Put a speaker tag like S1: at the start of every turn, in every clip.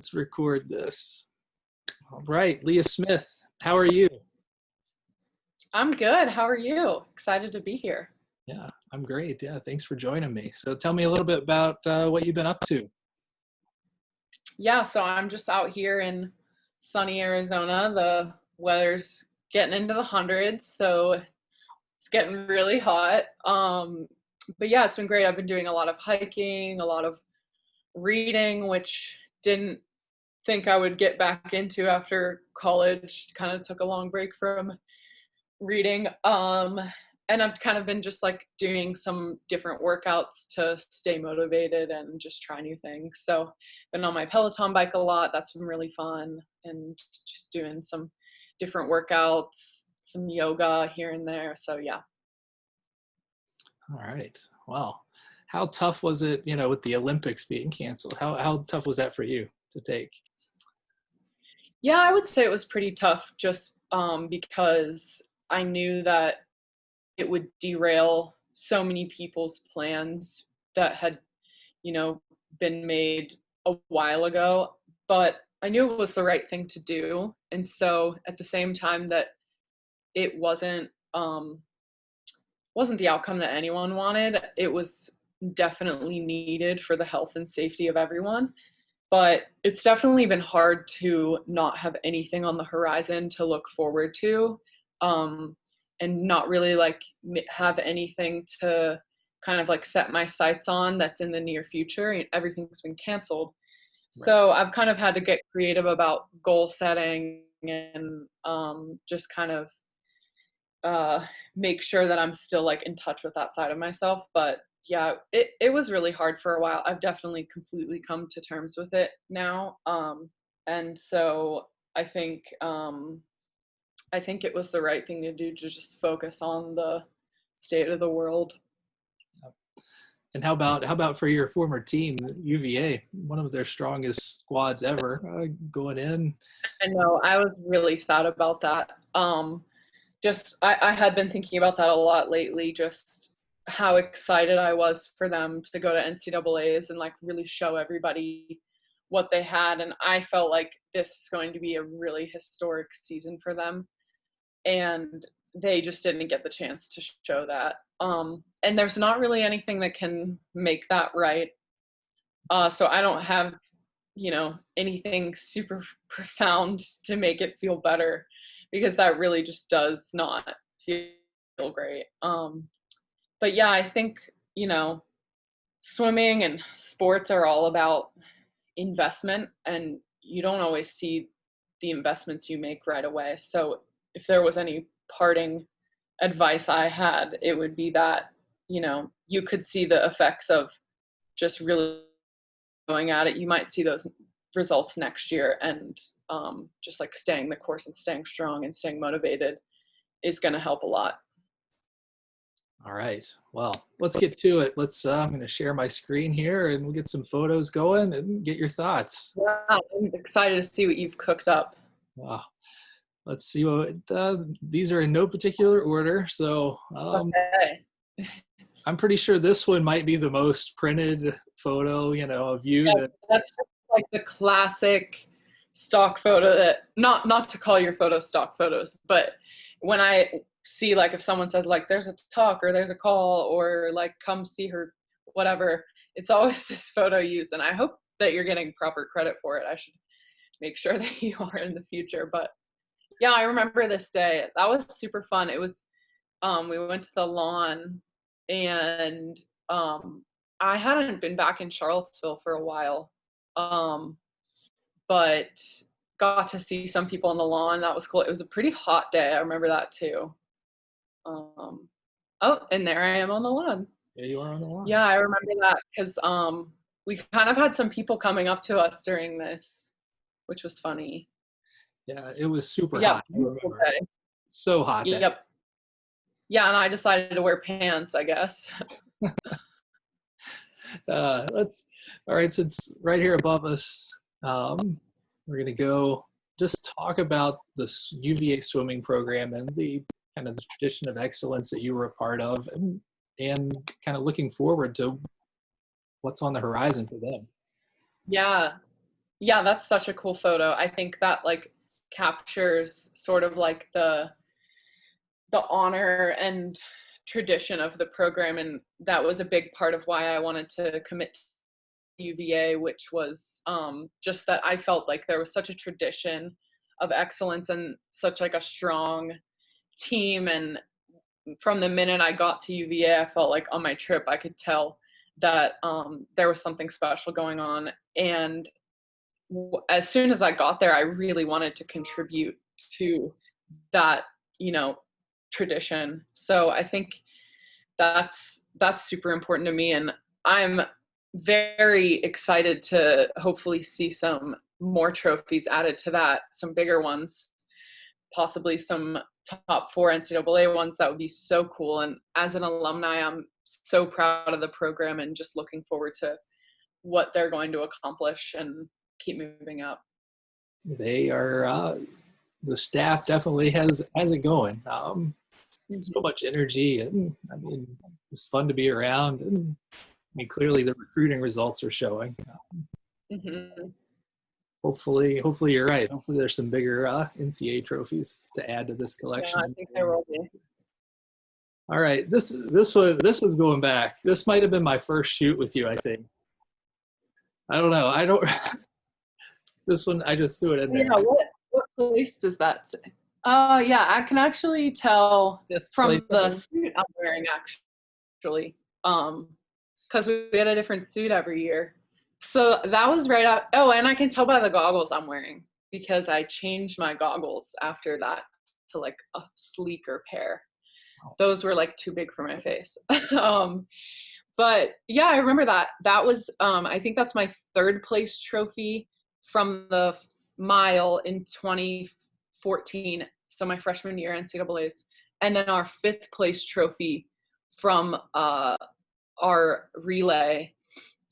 S1: Let's record this. All right, Leah Smith, how are you?
S2: I'm good. How are you? Excited to be here.
S1: Yeah, I'm great. Yeah, thanks for joining me. So tell me a little bit about what you've been up to.
S2: Yeah, so I'm just out here in sunny Arizona. The weather's getting into the hundreds, so it's getting really hot. But yeah, it's been great. I've been doing a lot of hiking, a lot of reading, which didn't think I would get back into after college. Kind of took a long break from reading. And I've kind of been just like doing some different workouts to stay motivated and just try new things. So been on my Peloton bike a lot. That's been really fun, and just doing some different workouts, some yoga here and there. So yeah.
S1: All right. Well, how tough was it, with the Olympics being canceled? How tough was that for you to take?
S2: Yeah, I would say it was pretty tough just because I knew that it would derail so many people's plans that had, been made a while ago. But I knew it was the right thing to do. And so at the same time that it wasn't the outcome that anyone wanted, it was definitely needed for the health and safety of everyone. But it's definitely been hard to not have anything on the horizon to look forward to, and not really like have anything to kind of like set my sights on that's in the near future. Everything's been canceled.
S1: Right.
S2: So I've kind of had to get creative about goal setting and just kind of make sure that I'm still like in touch with that side of myself. But yeah, it was really hard for a while. I've definitely completely come to terms with it now. And so I think it was the right thing to do to just focus on the state of the world.
S1: And how about for your former team, UVA, one of their strongest squads ever, going in?
S2: I know, I was really sad about that. Just I had been thinking about that a lot lately, just how excited I was for them to go to NCAAs and like really show everybody what they had. And I felt like this was going to be a really historic season for them. And they just didn't get the chance to show that. And there's not really anything that can make that right. So I don't have, anything super profound to make it feel better, because that really just does not feel great. But yeah, I think, swimming and sports are all about investment, and you don't always see the investments you make right away. So if there was any parting advice I had, it would be that, you could see the effects of just really going at it. You might see those results next year, and just like staying the course and staying strong and staying motivated is going to help a lot.
S1: All right. Well, let's get to it. I'm going to share my screen here and we'll get some photos going and get your thoughts.
S2: Yeah, I'm excited to see what you've cooked up.
S1: Wow. Let's see what these are in no particular order. So
S2: Okay.
S1: I'm pretty sure this one might be the most printed photo, of you.
S2: Yeah, that's just like the classic stock photo that, not to call your photos stock photos, but when I see like if someone says like there's a talk or there's a call or like come see her, whatever, it's always this photo used. And I hope that you're getting proper credit for it. I should make sure that you are in the future. But yeah, I remember this day. That was super fun. It was, we went to the lawn, and I hadn't been back in Charlottesville for a while, but got to see some people on the lawn. That was cool. It was a pretty hot day. I remember that too. Oh, and there I am on the lawn.
S1: There you are on the lawn.
S2: Yeah, I remember that because we kind of had some people coming up to us during this, which was funny.
S1: Yeah, it was super hot. I remember. So hot.
S2: Yep. Yeah, and I decided to wear pants, I guess.
S1: All right, since right here above us, we're going to go just talk about the UVA swimming program and the kind of the tradition of excellence that you were a part of, and kind of looking forward to what's on the horizon for them.
S2: Yeah. Yeah, that's such a cool photo. I think that like captures sort of like the honor and tradition of the program, and that was a big part of why I wanted to commit to UVA, which was just that I felt like there was such a tradition of excellence and such like a strong team. And from the minute I got to UVA, I felt like on my trip I could tell that there was something special going on. And as soon as I got there, I really wanted to contribute to that, you know, tradition. So I think that's super important to me, and I'm very excited to hopefully see some more trophies added to that, some bigger ones, possibly some top 4 NCAA ones. That would be so cool. And as an alumni, I'm so proud of the program and just looking forward to what they're going to accomplish and keep moving up.
S1: They are, the staff definitely has it going. So much energy, and I mean, it's fun to be around. And I mean, clearly the recruiting results are showing.
S2: Mm-hmm.
S1: Hopefully you're right. Hopefully there's some bigger NCAA trophies to add to this collection.
S2: Yeah, I think there will be.
S1: All right, this was going back. This might have been my first shoot with you, I think. I don't know. I don't. This one, I just threw it in there.
S2: Yeah, what place does that say? Yeah, I can actually tell from the suit I'm wearing, actually, because we had a different suit every year. So that was right out. Oh, and I can tell by the goggles I'm wearing, because I changed my goggles after that to like a sleeker pair. Those were like too big for my face. But yeah, I remember that. That was, I think that's my 3rd place trophy from the mile in 2014. So my freshman year NCAAs. And then our 5th place trophy from our relay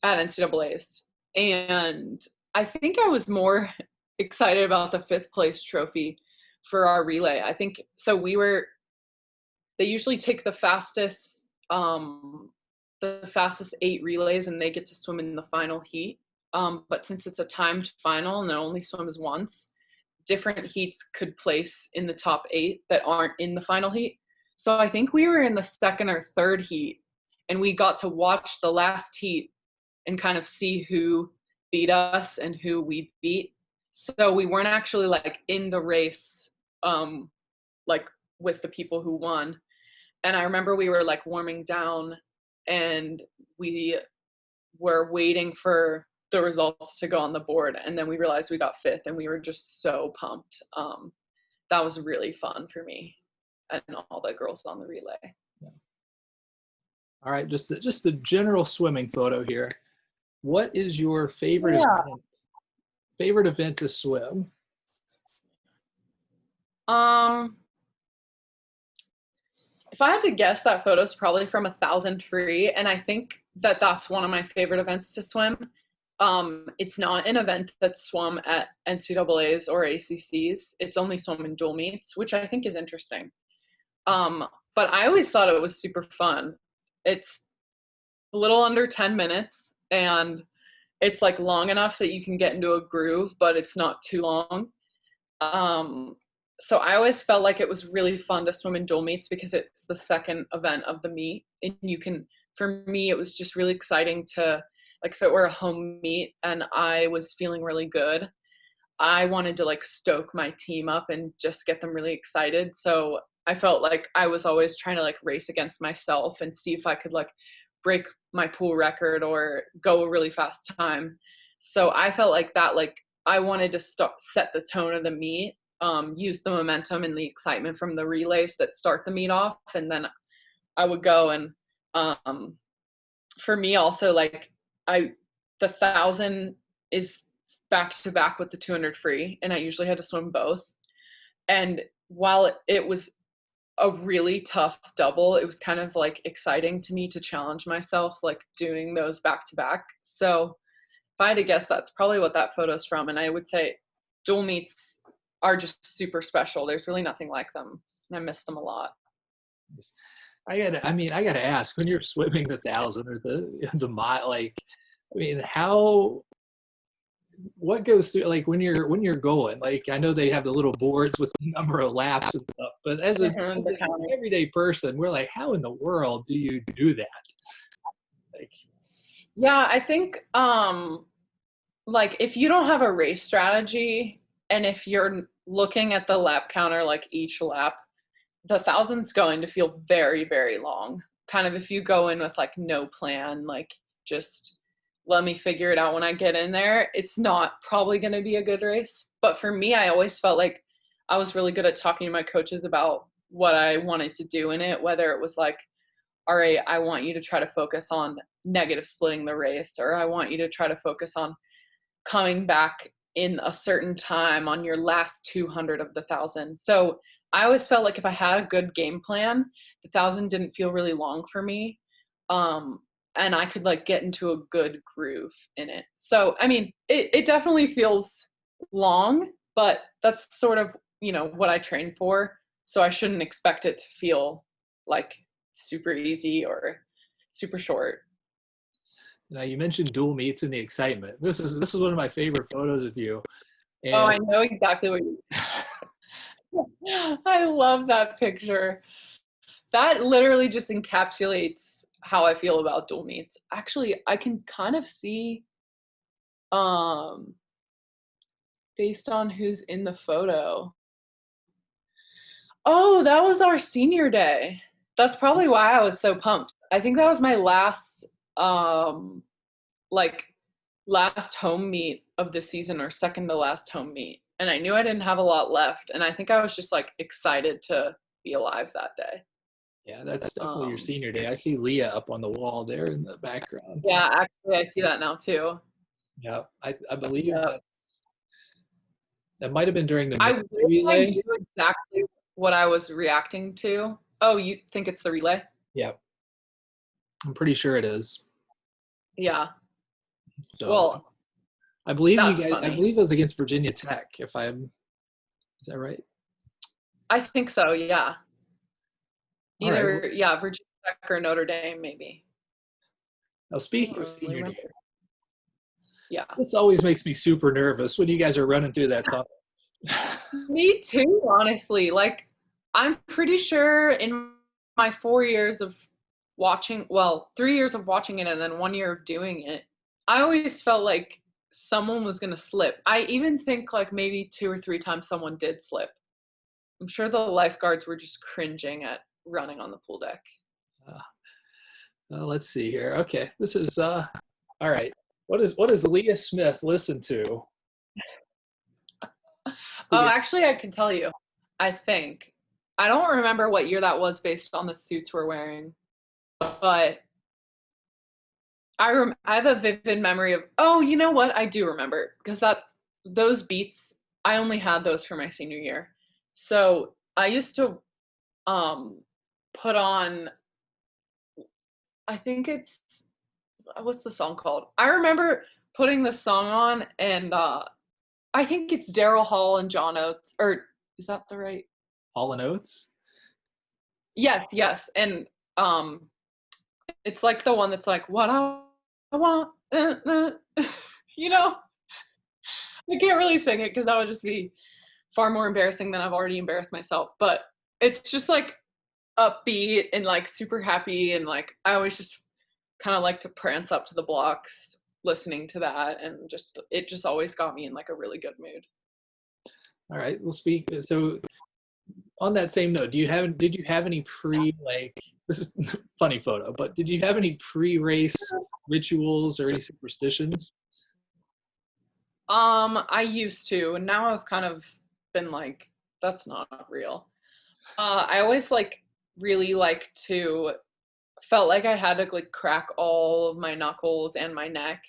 S2: at NCAAs. And I think I was more excited about the 5th place trophy for our relay. I think, so they usually take the fastest 8 relays and they get to swim in the final heat. But since it's a timed final and it only swims once, different heats could place in the top 8 that aren't in the final heat. So I think we were in the 2nd or 3rd heat, and we got to watch the last heat and kind of see who beat us and who we beat. So we weren't actually like in the race, like with the people who won. And I remember we were like warming down and we were waiting for the results to go on the board, and then we realized we got 5th and we were just so pumped. That was really fun for me and all the girls on the relay.
S1: Yeah. All right, just the general swimming photo here. What is your favorite event to swim?
S2: If I had to guess, that photo is probably from 1,000 free, and I think that that's one of my favorite events to swim. It's not an event that's swum at NCAAs or ACCs. It's only swum in dual meets, which I think is interesting. But I always thought it was super fun. It's a little under 10 minutes, and it's like long enough that you can get into a groove, but it's not too long. So I always felt like it was really fun to swim in dual meets because it's the 2nd event of the meet, and you can, for me, it was just really exciting to, like, if it were a home meet and I was feeling really good, I wanted to like stoke my team up and just get them really excited. So I felt like I was always trying to like race against myself and see if I could like break my pool record or go a really fast time. So I felt like that, like I wanted to set the tone of the meet, use the momentum and the excitement from the relays that start the meet off, and then I would go. And for me also, like the 1,000 is back to back with the 200 free, and I usually had to swim both. And while it was a really tough double, it was kind of like exciting to me to challenge myself, like doing those back to back. So if I had to guess, that's probably what that photo's from. And I would say dual meets are just super special. There's really nothing like them, and I miss them a lot.
S1: I gotta ask, when you're swimming the 1,000 or the mile, like, I mean, how what goes through, like when you're going, like I know they have the little boards with the number of laps and stuff, but as an
S2: The counting.
S1: everyday person, we're like, how in the world do you do that? Like,
S2: Yeah, I think like if you don't have a race strategy and if you're looking at the lap counter like each lap, the 1,000's going to feel very, very long. Kind of if you go in with like no plan, like just let me figure it out when I get in there, it's not probably going to be a good race. But for me, I always felt like I was really good at talking to my coaches about what I wanted to do in it, whether it was like, all right, I want you to try to focus on negative splitting the race, or I want you to try to focus on coming back in a certain time on your last 200 of the 1,000. So I always felt like if I had a good game plan, the 1,000 didn't feel really long for me. And I could like get into a good groove in it. So, I mean, it definitely feels long, but that's sort of, what I train for. So I shouldn't expect it to feel like super easy or super short.
S1: now you mentioned dual meets and the excitement. This is one of my favorite photos of you.
S2: Oh,
S1: And
S2: I know exactly what you I love that picture. That literally just encapsulates how I feel about dual meets. Actually, I can kind of see um based on who's in the photo. Oh, that was our senior day. That's probably why I was so pumped. I think that was my last like last home meet of the season or second to last home meet. And I knew I didn't have a lot left and I think I was just like excited to be alive that day.
S1: yeah, that's definitely your
S2: Um
S1: senior day. I see Leah up on the wall there in the background.
S2: yeah, actually I see that now too.
S1: Yeah, I believe
S2: Yep.
S1: that might have been during the
S2: I
S1: men's
S2: wish I
S1: relay.
S2: knew exactly what I was reacting to. Oh, you think it's the relay?
S1: Yeah, I'm pretty sure it is.
S2: Yeah.
S1: So
S2: Well,
S1: I believe you
S2: that's
S1: guys. I
S2: funny.
S1: believe it was against Virginia Tech. If I'm, is that right?
S2: I think so, yeah.
S1: All right. Well,
S2: Either, yeah, Virginia Tech or Notre Dame, maybe.
S1: now
S2: I
S1: speaking of
S2: don't really
S1: senior day,
S2: remember. Yeah.
S1: this always makes me super nervous when you guys are running through that tunnel.
S2: Me too, honestly. Like, I'm pretty sure in my 4 years of watching, well, 3 years of watching it and then 1 year of doing it, I always felt like someone was going to slip. I even think like maybe 2 or 3 times someone did slip. I'm sure the lifeguards were just cringing at running on the pool deck.
S1: Uh, let's see here. Okay, this is all right. What does Leah Smith listen to?
S2: Oh, actually, I can tell you. I think. I don't remember what year that was based on the suits we're wearing, but I have a vivid memory of, oh, you know what? I do remember because those beats, I only had those for my senior year. So I used to um put on, I think it's, what's the song called? I remember putting the song on and I think it's Daryl Hall and John Oates, or is that the right?
S1: Hall and Oates.
S2: Yes, yes. And um it's like the one that's like, what I want, you know, I can't really sing it because that would just be far more embarrassing than I've already embarrassed myself. But it's just like upbeat and like super happy. And like, I always just kind of like to prance up to the blocks listening to that. And it just always got me in like a really good mood.
S1: All right. We'll speak. So on that same note, did you have any like, this is a funny photo, but did you have any pre-race rituals or any superstitions?
S2: I used to, and now I've kind of been like, that's not real. I always like really like to felt like I had to like crack all of my knuckles and my neck.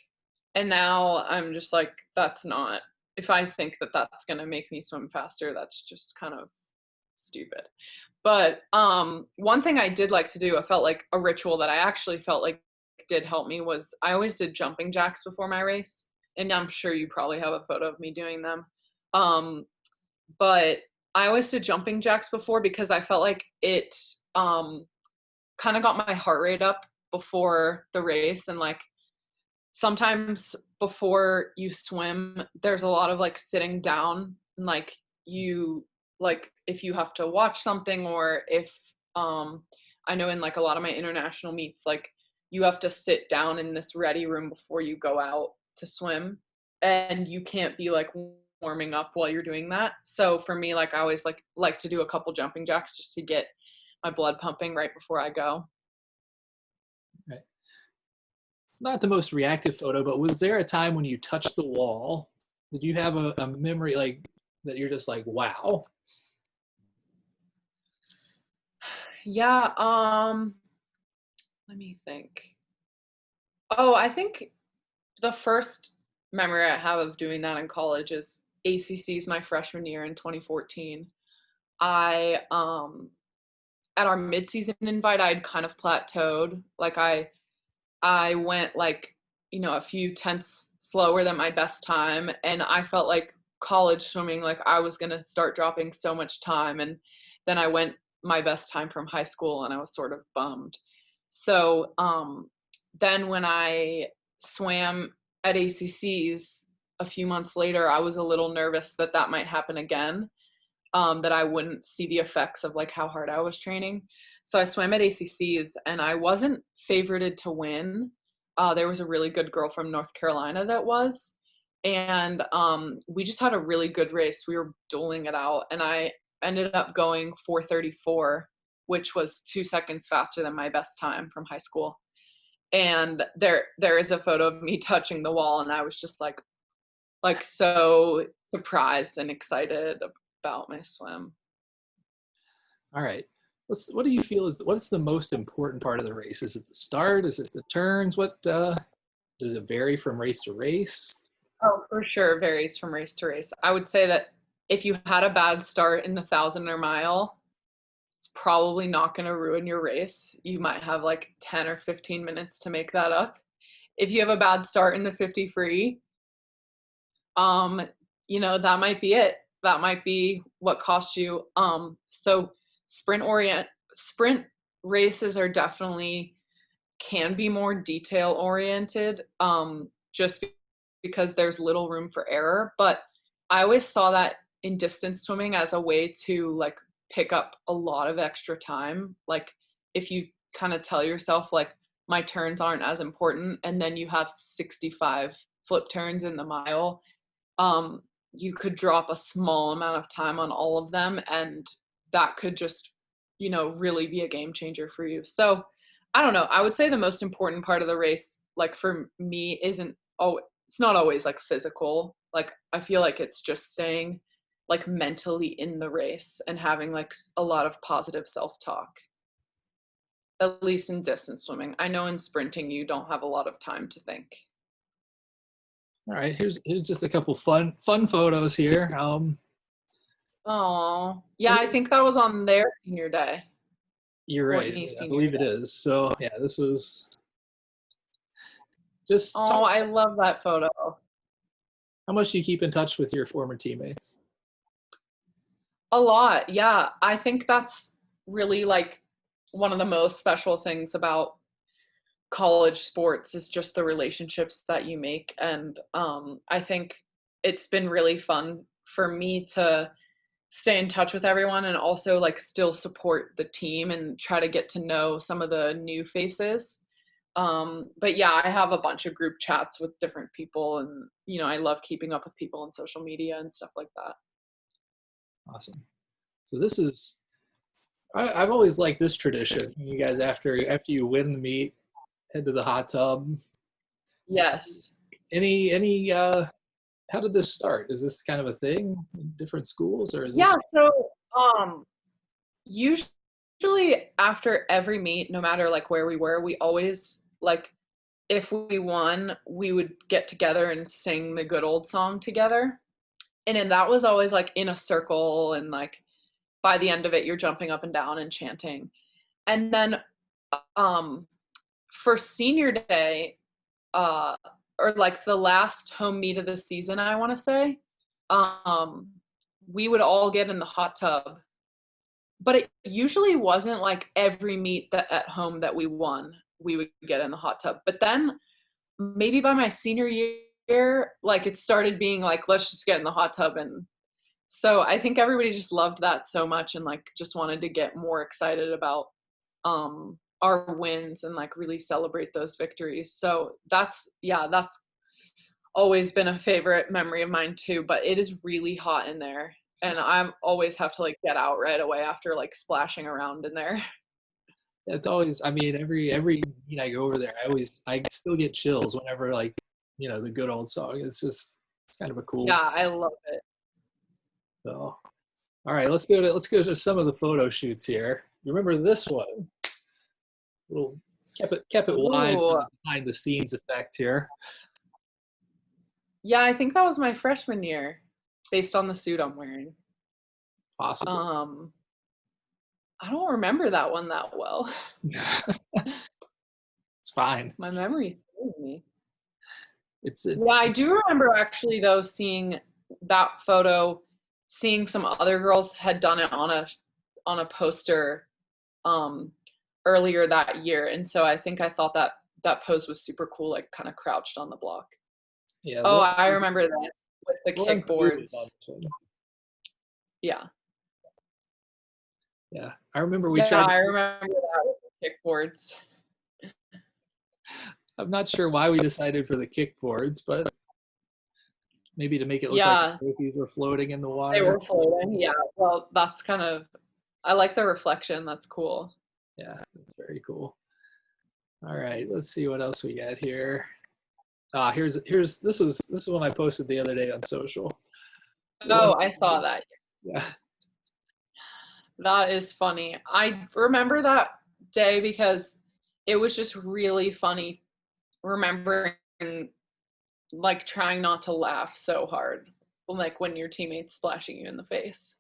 S2: And now I'm just like, that's not, if I think that that's going to make me swim faster, that's just kind of stupid. But one thing I did like to do, I felt like a ritual that I actually felt like did help me was I always did jumping jacks before my race. And I'm sure you probably have a photo of me doing them. Um, but I always did jumping jacks before because I felt like it kind of got my heart rate up before the race. And like sometimes before you swim, there's a lot of like sitting down, and like you, like if you have to watch something, or if I know in like a lot of my international meets, like you have to sit down in this ready room before you go out to swim, and you can't be like warming up while you're doing that. So for me, like I always like to do a couple jumping jacks just to get my blood pumping right before I go.
S1: Right. Not the most reactive photo, but was there a time when you touched the wall? Did you have a memory like that you're just like, wow?
S2: Yeah, let me think. Oh, I think the first memory I have of doing that in college is ACC's my freshman year in 2014. I at our midseason invite, I'd kind of plateaued. Like I went like, a few tenths slower than my best time, and I felt like college swimming, like I was going to start dropping so much time, and then I went my best time from high school and I was sort of bummed. So then when I swam at ACC's a few months later, I was a little nervous that that might happen again, that I wouldn't see the effects of like how hard I was training. So I swam at ACC's and I wasn't favorited to win. There was a really good girl from North Carolina that was, and we just had a really good race. We were dueling it out, and I ended up going 4:34, which was 2 seconds faster than my best time from high school. And there is a photo of me touching the wall, and I was just like so surprised and excited about my swim.
S1: All right. What do you feel what's the most important part of the race? Is it the start? Is it the turns? What does it vary from race to race?
S2: Oh, for sure, varies from race to race. I would say that if you had a bad start in the 1,000 or mile, it's probably not going to ruin your race. You might have like 10 or 15 minutes to make that up. If you have a bad start in the 50 free, that might be it. That might be what cost you. So sprint races are definitely can be more detail oriented, just because there's little room for error. But I always saw that in distance swimming as a way to like pick up a lot of extra time. Like if you kind of tell yourself like my turns aren't as important, and then you have 65 flip turns in the mile, you could drop a small amount of time on all of them, and that could just, really be a game changer for you. So I don't know. I would say the most important part of the race, like for me, it's not always like physical. Like I feel like it's just staying like mentally in the race and having like a lot of positive self-talk, at least in distance swimming. I know in sprinting, you don't have a lot of time to think.
S1: All right, here's just a couple fun photos here.
S2: Oh, yeah, I think that was on their senior day.
S1: You're right.
S2: Whitney's
S1: I
S2: senior
S1: believe it
S2: day.
S1: is. So yeah, this was just
S2: Oh, I love that photo.
S1: how much do you keep in touch with your former teammates?
S2: A lot, yeah. I think that's really like one of the most special things about college sports is just the relationships that you make. And I think it's been really fun for me to stay in touch with everyone and also like still support the team and try to get to know some of the new faces. But yeah, I have a bunch of group chats with different people, and I love keeping up with people on social media and stuff like that.
S1: Awesome. So this is I've always liked this tradition. You guys after you win the meet, head to the hot tub.
S2: Yes.
S1: Any how did this start? Is this kind of a thing in different schools, or is
S2: Yeah,
S1: this
S2: so usually after every meet, no matter like where we were, we always like if we won, we would get together and sing the good old song together. And then that was always like in a circle, and like by the end of it you're jumping up and down and chanting. And then um for senior day, uh or like the last home meet of the season, I want to say, um we would all get in the hot tub, but it usually wasn't like every meet that at home that we won we would get in the hot tub. But then maybe by my senior year, like it started being like, let's just get in the hot tub. And so I think everybody just loved that so much and like just wanted to get more excited about our wins and like really celebrate those victories. So that's always been a favorite memory of mine too, but it is really hot in there. And I always have to like get out right away after like splashing around in there.
S1: It's always, I mean, every meet I go over there, I still get chills whenever like, the good old song. It's kind of a cool.
S2: Yeah, I love it.
S1: So, all right, let's go to some of the photo shoots here. You remember this one? Little kept it live for
S2: Ooh.
S1: the behind the scenes effect here.
S2: Yeah, I think that was my freshman year, based on the suit I'm wearing.
S1: Possibly.
S2: I don't remember that one that well.
S1: It's fine.
S2: My memory's failing me.
S1: It's
S2: Yeah, I do remember actually though seeing that photo, seeing some other girls had done it on a poster earlier that year, and so I think I thought that pose was super cool, like kind of crouched on the block.
S1: Yeah.
S2: Oh, I remember that with the kickboards. Yeah.
S1: Yeah, I remember
S2: I remember that with the kickboards.
S1: I'm not sure why we decided for the kickboards, but maybe to make it look like the trophies were floating in the water.
S2: They were floating, yeah. Well, that's I like the reflection. That's cool.
S1: Yeah, that's very cool. All right, let's see what else we got here. Here's this is one I posted the other day on social.
S2: Oh, I saw that.
S1: Yeah.
S2: That is funny. I remember that day because it was just really funny remembering like trying not to laugh so hard, like when your teammate's splashing you in the face.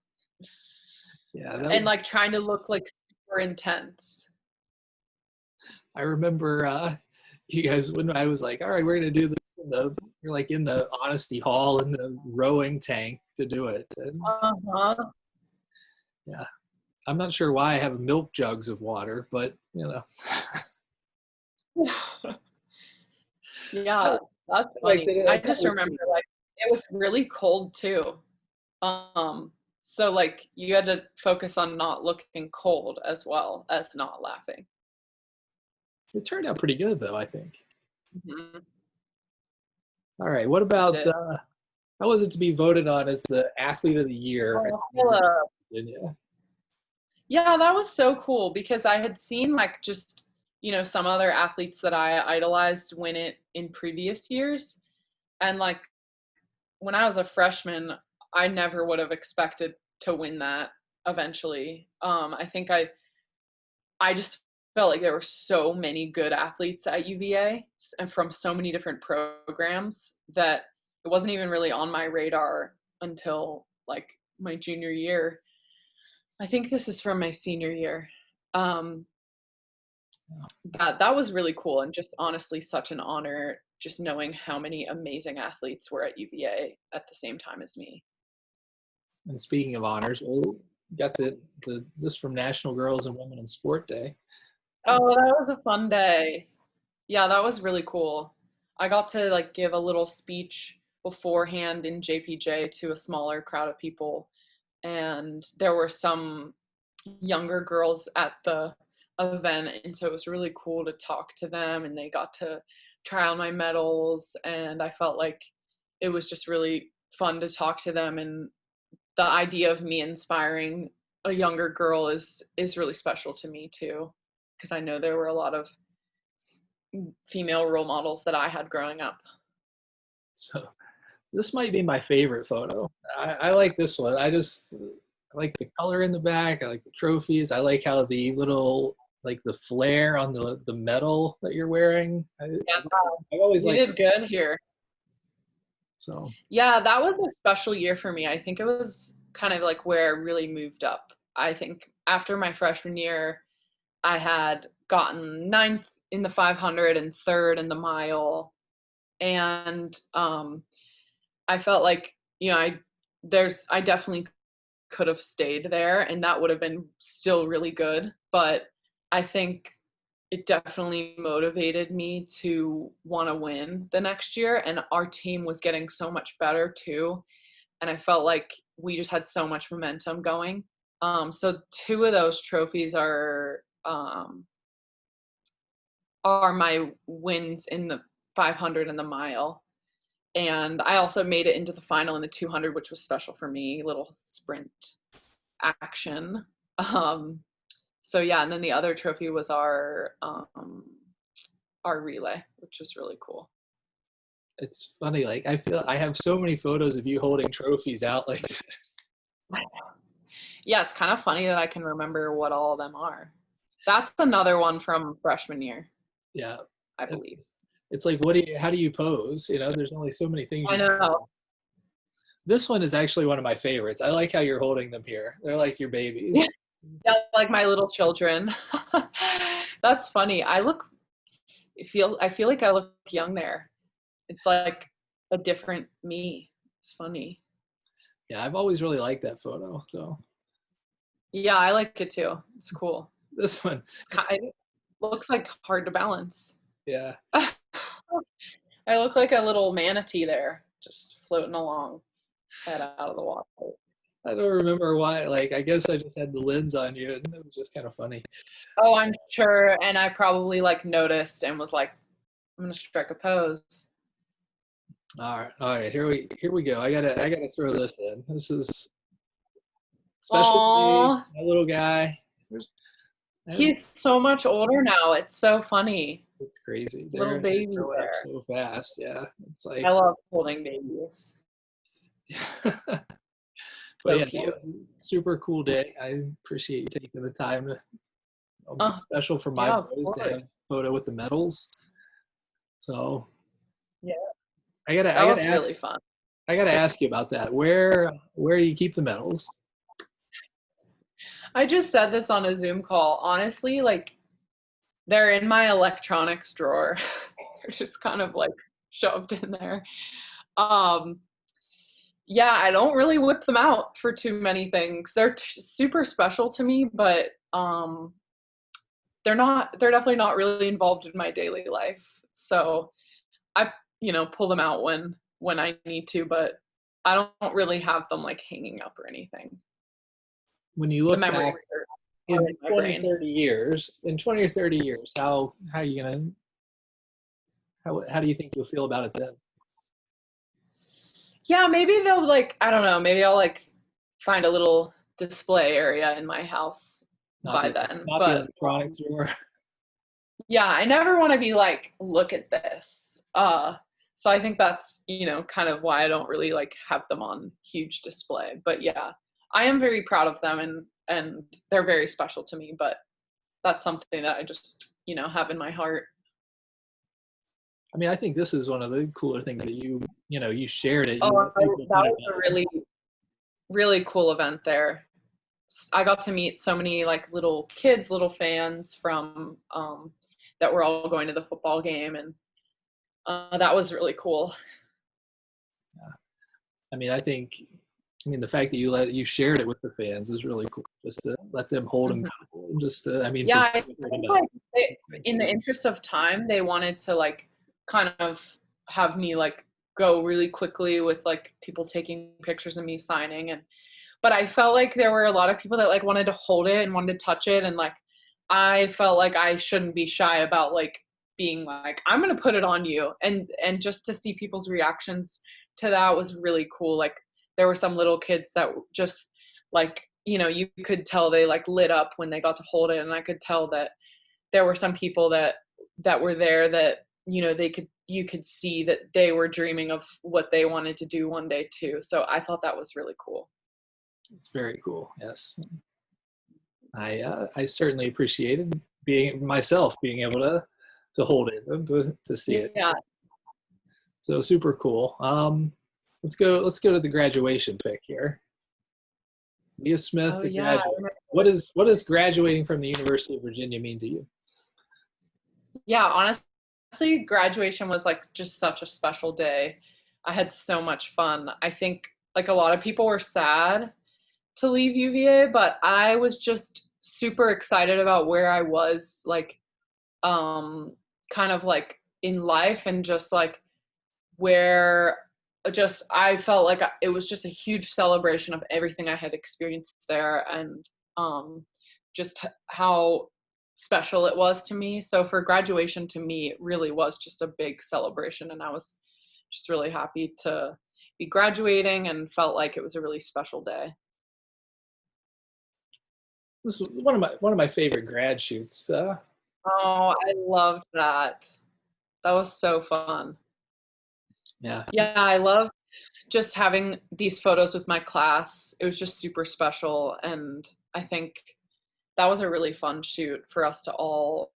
S1: Yeah.
S2: And like trying to look like super intense.
S1: I remember you guys when I was like, all right, we're gonna do this you're like in the honesty hall in the rowing tank to do it. And, yeah. I'm not sure why I have milk jugs of water, but
S2: Yeah, that's funny. I just remember like it was really cold too. So like you had to focus on not looking cold as well as not laughing.
S1: It turned out pretty good though, I think.
S2: Mm-hmm.
S1: All right, what about how was it to be voted on as the athlete of the year?
S2: Yeah, that was so cool because I had seen like just, some other athletes that I idolized win it in previous years. And like when I was a freshman, I never would have expected to win that eventually. I think I just felt like there were so many good athletes at UVA and from so many different programs that it wasn't even really on my radar until like my junior year. I think this is from my senior year. That was really cool and just honestly such an honor just knowing how many amazing athletes were at UVA at the same time as me.
S1: And speaking of honors, we got this from National Girls and Women in Sport Day.
S2: Oh, that was a fun day. Yeah, that was really cool. I got to like give a little speech beforehand in JPJ to a smaller crowd of people, and there were some younger girls at the event, and so it was really cool to talk to them, and they got to try on my medals, and I felt like it was just really fun to talk to them, and the idea of me inspiring a younger girl is really special to me too, because I know there were a lot of female role models that I had growing up.
S1: So this might be my favorite photo. I like this one. I like the color in the back. I like the trophies. I like how the little, like the flare on the medal that you're wearing. I've always liked.
S2: You did good here.
S1: So
S2: yeah, that was a special year for me. I think it was kind of like where I really moved up. I think after my freshman year, I had gotten 9th in the 500 and 3rd in the mile, and I felt like I definitely could have stayed there, and that would have been still really good. But I think it definitely motivated me to want to win the next year. And our team was getting so much better too. And I felt like we just had so much momentum going. So two of those trophies are my wins in the 500 and the mile. And I also made it into the final in the 200, which was special for me, little sprint action. So yeah, and then the other trophy was our relay, which was really cool.
S1: It's funny, like I feel I have so many photos of you holding trophies out like this.
S2: Yeah, it's kind of funny that I can remember what all of them are. That's another one from freshman year.
S1: Yeah.
S2: I believe.
S1: It's like, how do you pose? You know, there's only so many things
S2: I
S1: you can
S2: know.
S1: do. This one is actually one of my favorites. I like how you're holding them here. They're like your babies.
S2: Yeah, like my little children. That's funny. I feel like I look young there. It's like a different me. It's funny.
S1: Yeah, I've always really liked that photo. So
S2: Yeah, I like it too. It's cool.
S1: this one,
S2: It looks like hard to balance.
S1: yeah.
S2: I look like a little manatee there, just floating along, head out of the water.
S1: I don't remember why. Like, I guess I just had the lens on you, and it was just kind of funny.
S2: Oh, I'm sure. And I probably like noticed and was like, I'm gonna strike a pose.
S1: All right. Here we go. I gotta throw this in. This is special
S2: Aww.
S1: day, my little guy.
S2: He's so much older now. It's so funny.
S1: It's crazy.
S2: Little baby
S1: growing up
S2: there.
S1: so fast. Yeah, it's like.
S2: I love holding babies.
S1: But
S2: So
S1: yeah,
S2: cute.
S1: that was a super cool day. I appreciate you taking the time to. Special for my boys to have a photo with the medals. So.
S2: Yeah.
S1: That
S2: was really fun.
S1: I gotta ask you about that. Where do you keep the medals?
S2: I just said this on a Zoom call. Honestly, like they're in my electronics drawer. They're just kind of like shoved in there. Yeah, I don't really whip them out for too many things. They're super special to me, but they're definitely not really involved in my daily life. So I, pull them out when I need to, but I don't really have them like hanging up or anything.
S1: When you look back in
S2: my
S1: 20,
S2: brain.
S1: 30 years, how are you gonna how do you think you'll feel about it then?
S2: Yeah, maybe they'll like, I don't know, maybe I'll like find a little display area in my house by then.
S1: Not
S2: But
S1: the electronics drawer.
S2: yeah, I never want to be like, look at this. So I think that's, kind of why I don't really like have them on huge display. But yeah, I am very proud of them and they're very special to me, but that's something that I just, have in my heart.
S1: I mean, I think this is one of the cooler things that you shared it.
S2: That was a really, really cool event there. I got to meet so many like little kids, little fans from that were all going to the football game, and that was really cool.
S1: Yeah. I mean, the fact that you shared it with the fans is really cool. Just to let them hold them. Just to, I mean,
S2: yeah, I think like in the interest of time, they wanted to like kind of have me like go really quickly with like people taking pictures of me signing, but I felt like there were a lot of people that like wanted to hold it and wanted to touch it, and like I felt like I shouldn't be shy about like being like, I'm gonna put it on you, and just to see people's reactions to that was really cool. Like there were some little kids that just like, you could tell they like lit up when they got to hold it, and I could tell that there were some people that were there that you could see that they were dreaming of what they wanted to do one day too. So I thought that was really cool.
S1: It's very cool. Yes, I certainly appreciated being able to hold it, to see it.
S2: Yeah.
S1: So super cool. Let's go to the graduation pic here. Leah Smith,
S2: Oh,
S1: the
S2: yeah.
S1: graduate. What does graduating from the University of Virginia mean to you?
S2: Yeah, honestly, graduation was like just such a special day. I had so much fun. I think like a lot of people were sad to leave UVA, but I was just super excited about where I was like kind of like in life, and just like where just I felt like it was just a huge celebration of everything I had experienced there, and just how special it was to me. So for graduation, to me, it really was just a big celebration, and I was just really happy to be graduating and felt like it was a really special day.
S1: This was one of my favorite grad shoots.
S2: Oh, I loved that. That was so fun.
S1: Yeah.
S2: Yeah, I love just having these photos with my class. It was just super special, and I think that was a really fun shoot for us to all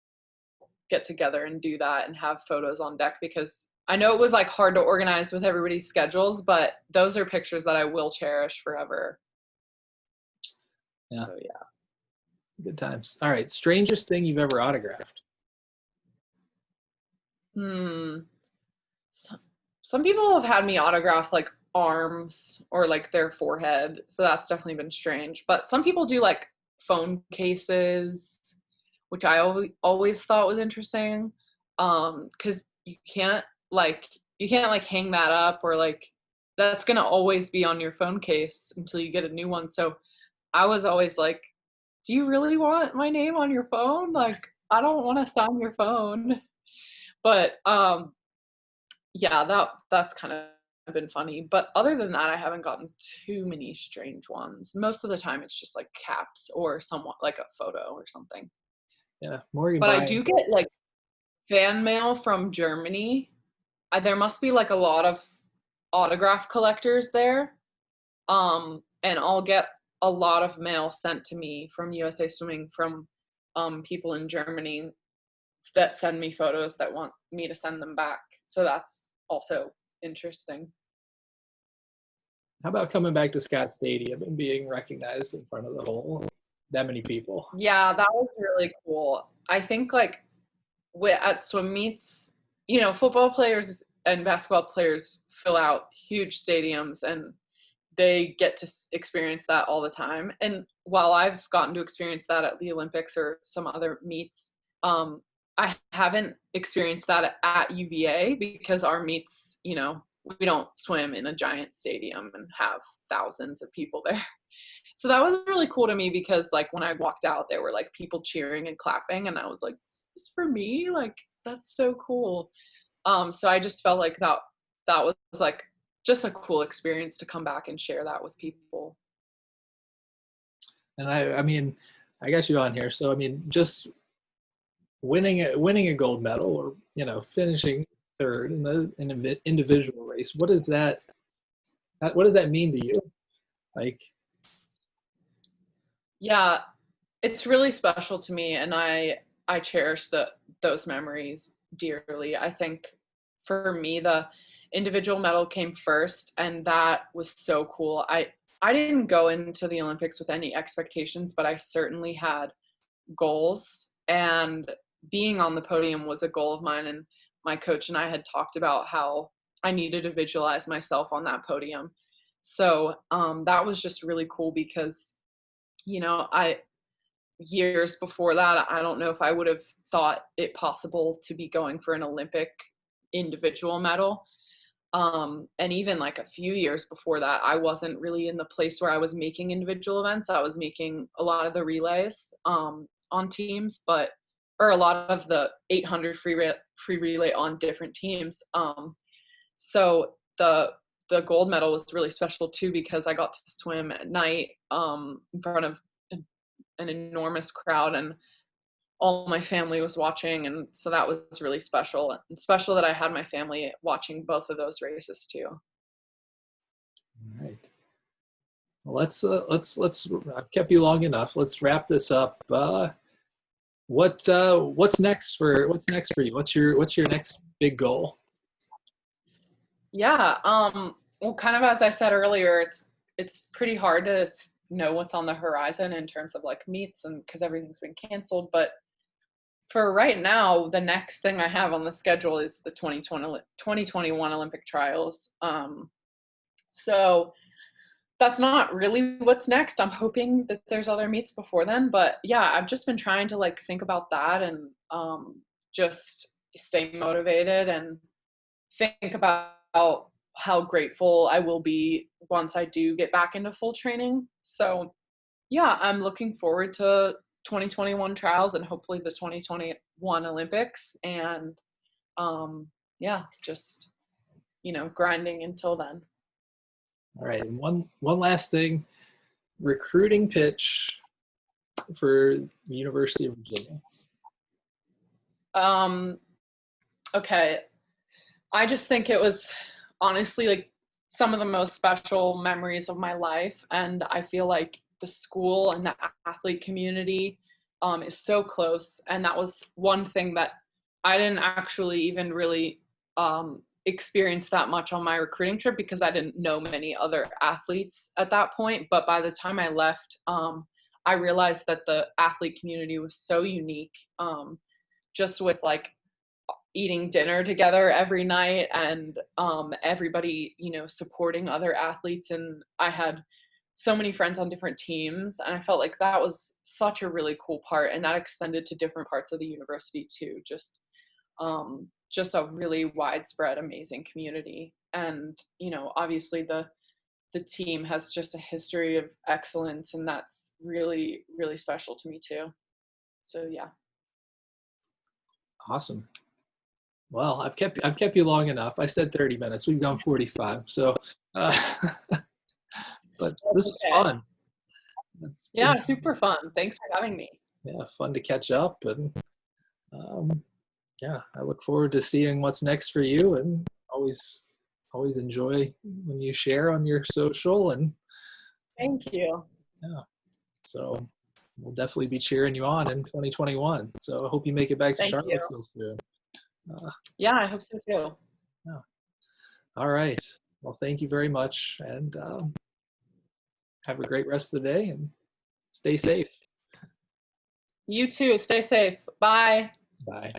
S2: get together and do that and have photos on deck, because I know it was like hard to organize with everybody's schedules, but those are pictures that I will cherish forever.
S1: Yeah.
S2: So yeah.
S1: Good times. All right. Strangest thing you've ever autographed?
S2: Hmm. Some people have had me autograph like arms or like their forehead, so that's definitely been strange. But some people do like phone cases, which I always thought was interesting. Because you can't like hang that up, or like that's gonna always be on your phone case until you get a new one. So I was always like, do you really want my name on your phone? Like, I don't want to sign your phone. But yeah, that's kind of been funny. But other than that, I haven't gotten too many strange ones. Most of the time it's just like caps or somewhat like a photo or something.
S1: Yeah. Morgan
S2: But I
S1: Bryant.
S2: do get like fan mail from Germany. There must be like a lot of autograph collectors there. And I'll get a lot of mail sent to me from USA Swimming from people in Germany that send me photos that want me to send them back. So that's also interesting.
S1: How about coming back to Scott Stadium and being recognized in front of the whole that many people?
S2: Yeah, that was really cool. I think like at swim meets, football players and basketball players fill out huge stadiums, and they get to experience that all the time. And while I've gotten to experience that at the Olympics or some other meets, I haven't experienced that at UVA, because our meets, we don't swim in a giant stadium and have thousands of people there. So that was really cool to me, because like when I walked out, there were like people cheering and clapping, and I was like, this is for me? Like, that's so cool. So I just felt like that was like just a cool experience to come back and share that with people.
S1: And I mean, I got you on here. So I mean, just winning a gold medal, or finishing third in the individual race. What does that mean to you? Like,
S2: Yeah, it's really special to me, and I cherish those memories dearly. I think for me, the individual medal came first, and that was so cool. I didn't go into the Olympics with any expectations, but I certainly had goals, and being on the podium was a goal of mine. And my coach and I had talked about how I needed to visualize myself on that podium. So that was just really cool, because I years before that, I don't know if I would have thought it possible to be going for an Olympic individual medal. And even like a few years before that, I wasn't really in the place where I was making individual events. I was making a lot of the relays on teams, or a lot of the 800 free relay on different teams. So the gold medal was really special too, because I got to swim at night in front of an enormous crowd, and all my family was watching, and so that was really special. And special that I had my family watching both of those races too.
S1: all right. Well, let's. I've kept you long enough. Let's wrap this up. What's next for you? What's your next big goal?
S2: Yeah, well, kind of as I said earlier, it's pretty hard to know what's on the horizon in terms of like meets, and because everything's been canceled. But for right now, the next thing I have on the schedule is the 2021 Olympic trials. So that's not really what's next. I'm hoping that there's other meets before then, but yeah, I've just been trying to like think about that, and just stay motivated and think about how grateful I will be once I do get back into full training. So yeah, I'm looking forward to 2021 trials and hopefully the 2021 Olympics, and yeah, just grinding until then.
S1: All right, and one last thing, recruiting pitch for the University of Virginia.
S2: Okay, I just think it was honestly like some of the most special memories of my life, and I feel like the school and the athlete community is so close, and that was one thing that I didn't actually even really experience that much on my recruiting trip because I didn't know many other athletes at that point. But by the time I left, I realized that the athlete community was so unique, just with like eating dinner together every night and everybody supporting other athletes, and I had so many friends on different teams, and I felt like that was such a really cool part, and that extended to different parts of the university too. Just a really widespread amazing community, and obviously the team has just a history of excellence, and that's really, really special to me too. So yeah.
S1: Awesome. Well, I've kept you long enough. I said 30 minutes. We've gone 45. So, but this was fun.
S2: Yeah, super fun. Thanks for having me.
S1: Yeah, fun to catch up, and yeah, I look forward to seeing what's next for you, and always enjoy when you share on your social. And
S2: thank you.
S1: Yeah, so we'll definitely be cheering you on in 2021. So I hope you make it back to Charlottesville soon.
S2: Yeah, I hope so too.
S1: Yeah. All right. Well, thank you very much, and have a great rest of the day, and stay safe.
S2: You too. Stay safe. Bye.
S1: Bye.